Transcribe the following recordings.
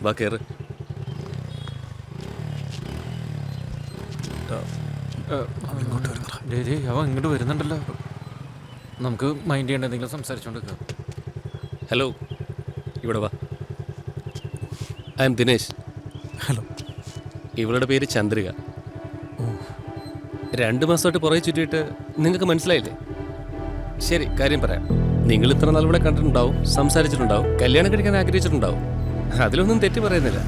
വാ കയറ്. അവൻ ഇങ്ങോട്ട് വരുന്നുണ്ടല്ലോ. നമുക്ക് മൈൻഡ് ചെയ്യേണ്ട എന്തെങ്കിലും സംസാരിച്ചോണ്ടിരിക്കുക. ഹലോ, ഇവിടെ വാ. I M Dinesh. ഹലോ. ഇവളുടെ പേര് ചന്ദ്രിക. 2 മാസമായിട്ട് പുറകെ ചുറ്റിയിട്ട് നിങ്ങൾക്ക് മനസ്സിലായില്ലേ? ശരി, കാര്യം പറയാം. നിങ്ങൾ ഇത്ര നാൾ ഇവിടെ കണ്ടിട്ടുണ്ടാവും, സംസാരിച്ചിട്ടുണ്ടാവും, കല്യാണം കഴിക്കാൻ ആഗ്രഹിച്ചിട്ടുണ്ടാവും. അതിലൊന്നും തെറ്റ് പറയുന്നില്ല.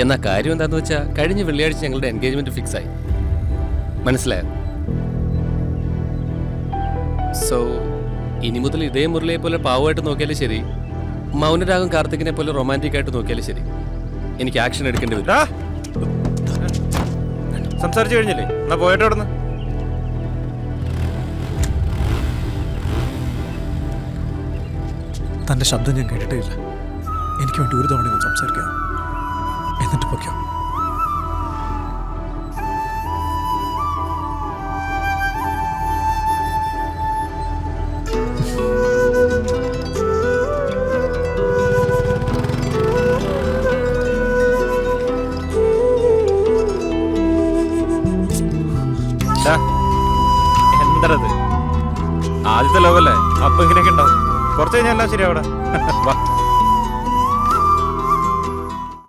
എന്നാൽ കാര്യം എന്താണെന്ന് വെച്ചാൽ കഴിഞ്ഞ വെള്ളിയാഴ്ച ഞങ്ങളുടെ എൻഗേജ്മെൻറ്റ് ഫിക്സായി. മനസ്സിലായോ? സോ ഇനി മുതൽ ഇതേ മുരളിയെ പോലെ പാവമായിട്ട് നോക്കിയാലും ശരി, മൗനരാഗം കാർത്തികിനെ പോലെ റൊമാൻറ്റിക് ആയിട്ട് നോക്കിയാലും ശരി, എനിക്ക് ആക്ഷൻ എടുക്കേണ്ടി വരും. സംസാരിച്ചു കഴിഞ്ഞില്ലേ? എന്നാ പോയിട്ട് അവിടെ നിന്ന്. തൻ്റെ ശബ്ദം ഞാൻ കേട്ടിട്ടേ ഇല്ല. എനിക്ക് വേണ്ടി ഒരു തവണ ഒന്ന് സംസാരിക്കാം, എന്നിട്ട് പൊയ്ക്കോ. എന്തത് ആദ്യത്തെ ലോകല്ലേ, അപ്പൊ ഇങ്ങനെയൊക്കെ ഉണ്ടാവും. കുറച്ച് കഴിഞ്ഞാൽ എല്ലാം ശരിയാവിടെ. വാ.